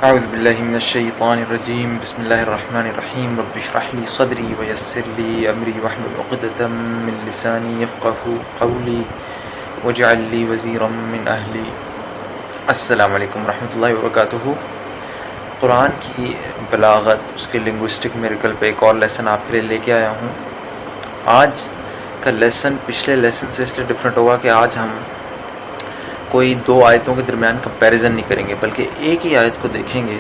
اعوذ باللہ من الشیطان الرجیم بسم اللہ الرحمن الرحیم رب اشرح لی صدری ویسر لی امری واحلل عقدۃ من لسانی یفقهوا قولی واجعل لی وزیرا من اہلی۔ السلام علیکم ورحمۃ اللہ وبرکاتہ۔ قرآن کی بلاغت، اس کے لنگوسٹک میریکل پہ ایک اور لیسن آپ کے لیے لے کے آیا ہوں۔ آج کا لیسن پچھلے لیسن سے اس لیے ڈفرینٹ ہوگا کہ آج ہم کوئی دو آیتوں کے درمیان کمپیریزن نہیں کریں گے، بلکہ ایک ہی آیت کو دیکھیں گے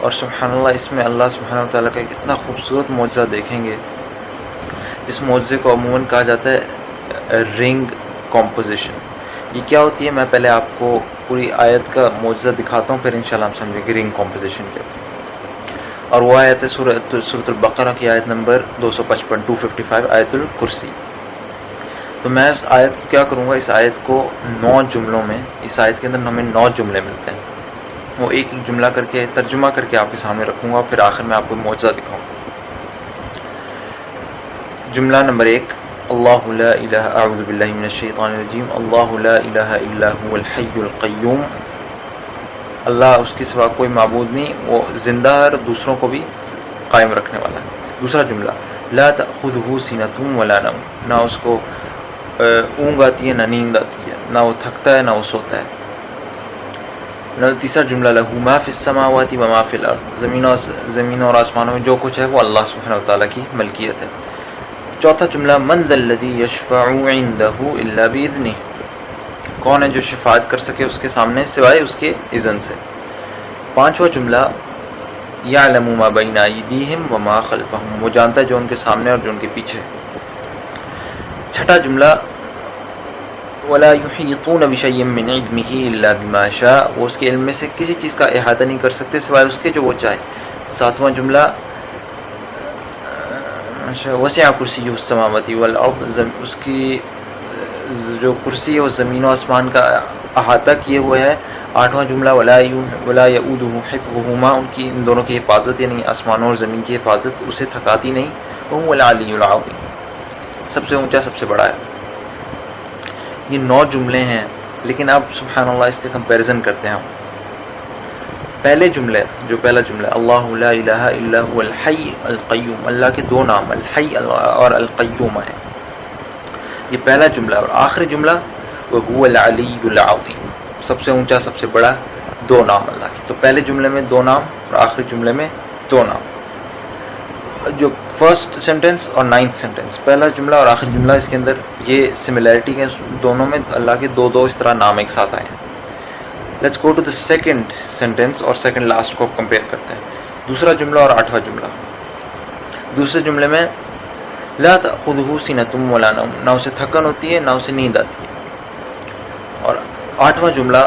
اور سبحان اللہ اس میں اللہ سبحانہ تعالیٰ کا اتنا خوبصورت معجزہ دیکھیں گے، جس معجزے کو عموماً کہا جاتا ہے رنگ کمپوزیشن۔ یہ کیا ہوتی ہے؟ میں پہلے آپ کو پوری آیت کا معجزہ دکھاتا ہوں، پھر انشاءاللہ ہم سمجھیں گے رنگ کمپوزیشن کیا ہوتی ہے۔ اور وہ آیت ہے سورۃ البقرہ کی آیت نمبر 255 آیت الکرسی۔ تو میں اس آیت کو کیا کروں گا، اس آیت کو 9 جملوں میں، اس آیت کے اندر ہمیں 9 جملے ملتے ہیں، وہ ایک ایک جملہ کر کے ترجمہ کر کے آپ کے سامنے رکھوں گا، پھر آخر میں آپ کو معجزہ دکھاؤں گا۔ جملہ نمبر 1، اللہ لا الہ، اعوذ باللہ من الشیطان الرجیم، اللہ لا الہ الا هو الحی القیوم۔ اللہ، اس کے سوا کوئی معبود نہیں، وہ زندہ ہے اور دوسروں کو بھی قائم رکھنے والا ہے۔ دوسرا جملہ، لا تأخذہ سنۃ ولا نوم، نہ اس کو اونگ آتی ہے نہ نیند آتی ہے، نہ وہ تھکتا ہے نہ وہ سوتا ہے۔ تیسرا جملہ، لہ ما فی السماوات و ما فی الارض، زمینوں اور آسمانوں میں جو کچھ ہے وہ اللہ سبحانہ وتعالیٰ کی ملکیت ہے۔ چوتھا جملہ، من ذا الذی یشفع عندہ الا باذنہ، کون ہے جو شفاعت کر سکے اس کے سامنے سوائے اس کے اذن سے۔ پانچواں جملہ، یعلم ما بین ایدیہم وما خلفہم، وہ جانتا ہے جو ان کے سامنے اور جو ان کے پیچھے۔ چھٹا جملہ، ولا یحیطون بشیء من علمہ الا بما شاء، وہ اس کے علم میں سے کسی چیز کا احاطہ نہیں کر سکتے سوائے اس کے جو وہ چاہے۔ ساتواں جملہ، وسع کرسیہ السماوات والارض، اس کی جو کرسی ہے وہ زمین و آسمان کا احاطہ کیے ہوئے ہے۔ آٹھواں جملہ، ولا یؤودہ حفظہما، ان دونوں کی حفاظت یعنی آسمانوں اور زمین کی حفاظت اسے تھکاتی نہیں۔ وہو العلی العظیم، سب سے اونچا سب سے بڑا ہے۔ یہ 9 جملے ہیں، لیکن اب سبحان اللہ اس کے کمپیریزن کرتے ہیں ہم۔ پہلے جملے، جو پہلا جملہ، اللہ لا الہ الا هو الحی القیوم، اللہ کے 2 نام الحی اور القیوم ہیں، یہ پہلا جملہ۔ اور آخری جملہ، وہو العلی العظیم، سب سے اونچا سب سے بڑا، 2 نام اللہ کے۔ تو پہلے جملے میں 2 نام اور آخری جملے میں 2 نام۔ جو فرسٹ سینٹنس اور 9th سینٹنس، پہلا جملہ اور آخری جملہ، اس کے اندر یہ سملیرٹی ہے، دونوں میں اللہ کے 2 اس طرح نام ایک ساتھ آئے ہیں۔ Let's go to the second sentence اور سیکنڈ لاسٹ کو کمپیئر کرتے ہیں۔ دوسرا جملہ اور 8واں جملہ۔ دوسرے جملے میں، لا تأخذہ سنۃ ولا نوم، نہ اسے تھکن ہوتی ہے نہ اسے نیند آتی ہے۔ اور 8واں جملہ،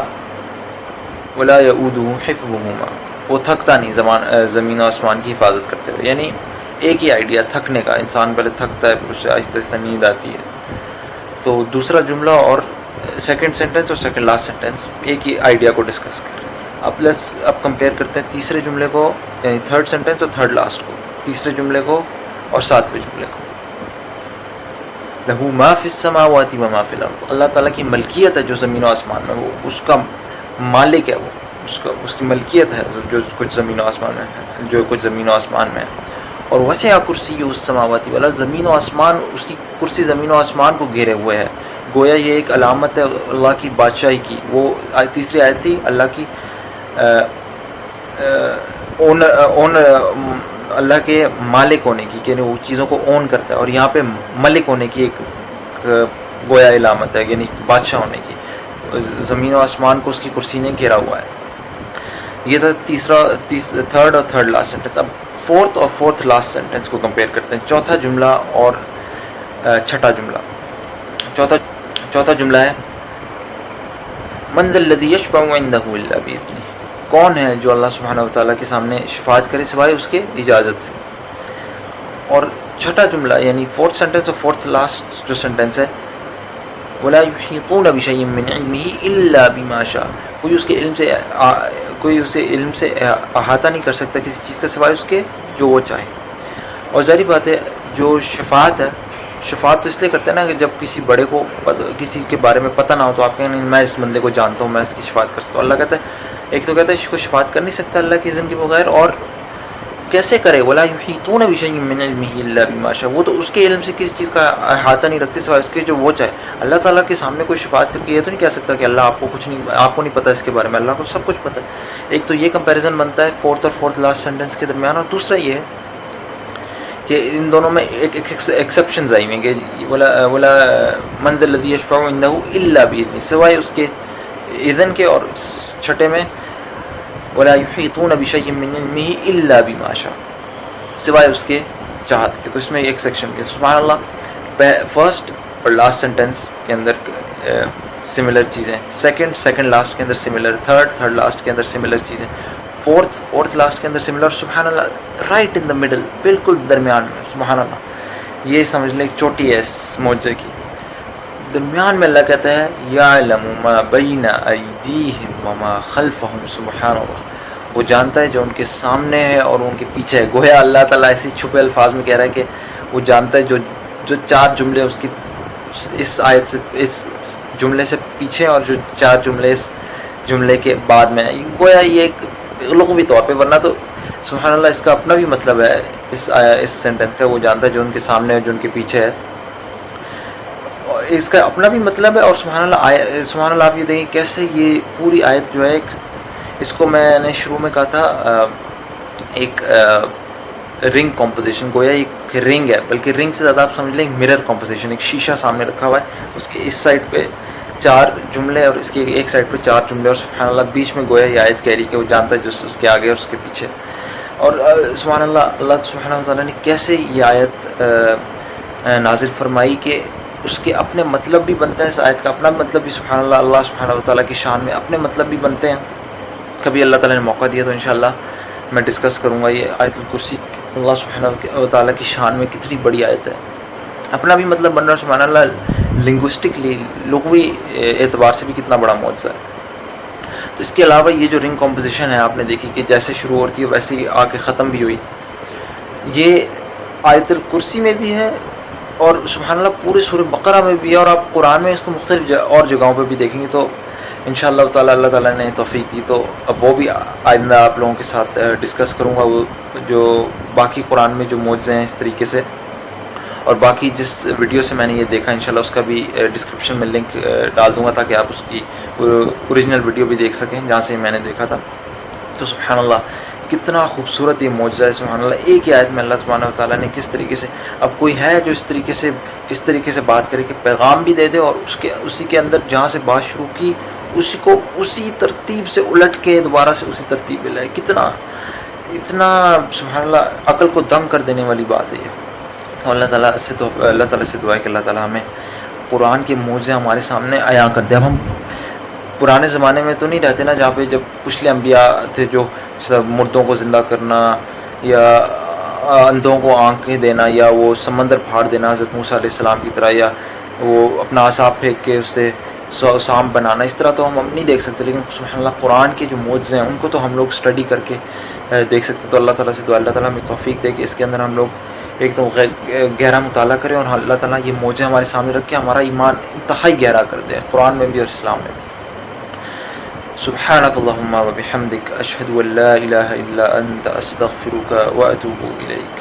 ولا یؤودہ حفظہما، وہ تھکتا نہیں زمین و آسمان کی حفاظت کرتے ہوئے، یعنی ایک ہی آئیڈیا تھکنے کا، انسان پہلے تھکتا ہے پھر اسے آہستہ آہستہ نیند آتی ہے۔ تو دوسرا جملہ اور سیکنڈ سینٹنس اور سیکنڈ لاسٹ سینٹنس ایک ہی آئیڈیا کو ڈسکس کر رہے ہیں۔ اب کمپیئر کرتے ہیں تیسرے جملے کو، یعنی تھرڈ سینٹنس اور تھرڈ لاسٹ کو، تیسرے جملے کو اور 7ویں جملے کو۔ لہ ما فی السماوات و ما فی الارض، اللہ تعالیٰ کی ملکیت ہے جو زمین و آسمان میں، وہ اس کا مالک ہے، وہ اس کی ملکیت ہے جو کچھ زمین و آسمان میں ہے، جو کچھ زمین و آسمان میں ہے۔ اور وسع کرسیہ السماوات والارض، زمین و آسمان، اس کی کرسی زمین و آسمان کو گھیرے ہوئے ہے، گویا یہ ایک علامت ہے اللہ کی بادشاہی کی۔ وہ تیسری آیت تھی اللہ کی اللہ کے مالک ہونے کی، کہ وہ چیزوں کو اون کرتا ہے، اور یہاں پہ ملک ہونے کی ایک گویا علامت ہے، یعنی بادشاہ ہونے کی۔ زمین و آسمان کو اس کی کرسی نے گھیرا ہوا ہے۔ یہ تھا تھرڈ اور تھرڈ لاسٹ سینٹنس۔ اب فورتھ اور فورتھ لاسٹ سینٹنس کو کمپیئر کرتے ہیں، چوتھا جملہ اور چھٹا جملہ۔ چوتھا جملہ ہے، من ذا الذی یشفع عندہ الا باذنہ، کون ہے جو اللہ سبحانہ وتعالیٰ کے سامنے شفاعت کرے سوائے اس کے اجازت سے۔ اور چھٹا جملہ یعنی فورتھ سینٹنس اور فورتھ لاسٹ جو سینٹنس ہے، ولا یحیطون بشیء من علمہ الا بما شاء، کوئی اسے علم سے احاطہ نہیں کر سکتا کسی چیز کا سوائے اس کے جو وہ چاہے۔ اور ظاہری بات ہے، جو شفاعت ہے، شفاعت تو اس لیے کرتے ہیں نا کہ جب کسی بڑے کو کسی کے بارے میں پتہ نہ ہو تو آپ کہیں میں اس بندے کو جانتا ہوں، میں اس کی شفاعت کر سکتا ہوں۔ اللہ کہتا ہے ایک تو کہتا ہے اس کو شفاعت کر نہیں سکتا اللہ کے اذن کے بغیر، اور کیسے کرے، ولا یحیطون بشیء من علمہ الا بما شاء، وہ تو اس کے علم سے کسی چیز کا احاطہ نہیں رکھتے سوائے اس کے جو وہ چاہے۔ اللہ تعالیٰ کے سامنے کوئی شفاعت کر کے یہ تو نہیں کہہ سکتا کہ اللہ آپ کو کچھ نہیں، آپ کو نہیں پتہ اس کے بارے میں، اللہ کو سب کچھ پتہ ہے۔ ایک تو یہ کمپیریزن بنتا ہے فورتھ لاسٹ سینٹنس کے درمیان، اور دوسرا یہ ہے کہ ان دونوں میں ایک ایکسیپشنز آئی ہیں کہ ولا من ذا الذی یشفع عنده الا باذنہ، سوائے اس کے اذن کے، اور چھٹے میں ولا یحیطون بشیء من علمہ الا بما شاء، سوائے اس کے چاہت کے۔ تو اس میں ایک سیکشن کے سبحان اللہ، فرسٹ اور لاسٹ سینٹنس کے اندر سملر چیزیں، سیکنڈ لاسٹ کے اندر سملر، تھرڈ لاسٹ کے اندر سملر چیزیں، فورتھ لاسٹ کے اندر سملر، سبحان اللہ رائٹ ان دا مڈل، بالکل درمیان میں، سبحان اللہ۔ یہ سمجھ لیں ایک چوٹی ہے اس معجزے کی، درمیان میں اللہ کہتا ہے یعلم ما بین ایدیہم وما خلفہم، سبحان اللہ، وہ جانتا ہے جو ان کے سامنے ہے اور ان کے پیچھے ہے۔ گویا اللہ تعالیٰ ایسے چھپے الفاظ میں کہہ رہا ہے کہ وہ جانتا ہے جو چار جملے اس کی اس آیت سے، اس جملے سے پیچھے، اور جو چار جملے اس جملے کے بعد میں، گویا یہ ایک لغوی طور پہ، ورنہ تو سبحان اللہ اس کا اپنا بھی مطلب ہے، اس سینٹنس کا، وہ جانتا ہے جو ان کے سامنے ہے جو ان کے پیچھے ہے، اس کا اپنا بھی مطلب ہے۔ اور سبحان اللہ آپ یہ دیکھیں کیسے یہ پوری آیت جو ہے ایک، اس کو میں نے شروع میں کہا تھا ایک رنگ کمپوزیشن، گویا ایک رنگ ہے، بلکہ رنگ سے زیادہ آپ سمجھ لیں مرر کمپوزیشن، ایک شیشہ سامنے رکھا ہوا ہے، اس کے اس سائڈ پہ چار جملے اور اس کے ایک سائڈ پہ چار جملے، اور سبحان اللہ بیچ میں گویا یہ آیت کہہ رہی کہ وہ جانتا ہے جو اس کے آگے اور اس کے پیچھے۔ اور سبحان اللہ سبحانہ وتعالیٰ نے کیسے یہ آیت نازل فرمائی کہ اس کے اپنے مطلب بھی بنتے ہیں، اس آیت کا اپنا مطلب بھی، سبحان اللہ سبحانہ وتعالیٰ کی شان میں اپنے مطلب بھی بنتے ہیں۔ کبھی اللہ تعالیٰ نے موقع دیا تو انشاءاللہ میں ڈسکس کروں گا یہ آیت الکرسی، اللہ سبحانہ وتعالیٰ کی شان میں کتنی بڑی آیت ہے، اپنا بھی مطلب بن رہا ہے، سبحان اللہ لنگوسٹکلی، لغوی اعتبار سے بھی کتنا بڑا معجزہ ہے۔ تو اس کے علاوہ یہ جو رنگ کمپوزیشن ہے آپ نے دیکھی کہ جیسے شروع ہوتی ہے ویسے ہی آ کے ختم بھی ہوئی، یہ آیت الکرسی میں بھی ہے اور سبحان اللہ پورے سورہ بقرہ میں بھی ہے، اور آپ قرآن میں اس کو مختلف اور جگہوں پہ بھی دیکھیں گے۔ تو انشاءاللہ تعالیٰ اللہ تعالیٰ نے توفیق دی تو اب وہ بھی آئندہ آپ لوگوں کے ساتھ ڈسکس کروں گا، وہ جو باقی قرآن میں جو معجزے ہیں اس طریقے سے، اور باقی جس ویڈیو سے میں نے یہ دیکھا انشاءاللہ اس کا بھی ڈسکرپشن میں لنک ڈال دوں گا تاکہ آپ اس کی اوریجنل ویڈیو بھی دیکھ سکیں جہاں سے میں نے دیکھا تھا۔ تو سبحان اللہ کتنا خوبصورت یہ معجزہ ہے، سبحان اللہ ایک ہی آیت میں اللہ سبحانہ وتعالیٰ نے کس طریقے سے، اب کوئی ہے جو اس طریقے سے بات کرے کہ پیغام بھی دے دے اور اسی کے اندر جہاں سے بات شروع کی اسی کو اسی ترتیب سے الٹ کے دوبارہ سے اسی ترتیب پہ لائے، اتنا سبحان اللہ عقل کو دنگ کر دینے والی بات ہے یہ۔ اللہ تعالیٰ سے دعا ہے کہ اللہ تعالیٰ ہمیں قرآن کے معجزے ہمارے سامنے عیاں کر دے۔ اب ہم پرانے زمانے میں تو نہیں رہتے نا جہاں پہ جب پچھلے انبیاء تھے جو مردوں کو زندہ کرنا یا اندھوں کو آنکھیں دینا یا وہ سمندر پھاڑ دینا حضرت موسیٰ علیہ السلام کی طرح، یا وہ اپنا عصا پھینک کے اس سے سام بنانا، اس طرح تو ہم نہیں دیکھ سکتے، لیکن سبحان اللہ قرآن کے جو معجزے ہیں ان کو تو ہم لوگ اسٹڈی کر کے دیکھ سکتے۔ تو اللہ تعالیٰ سے دعا اللہ تعالیٰ ہمیں توفیق دے کہ اس کے اندر ہم لوگ ایک تو گہرا مطالعہ کریں، اور اللہ تعالیٰ یہ معجزے ہمارے سامنے رکھ کے ہمارا ایمان انتہائی گہرا کر دے، قرآن میں بھی اور اسلام میں بھی۔ سبحانک اللہم و بحمدک، اشہد ان لا الہ الا انت، استغفرک و اتوب الیک۔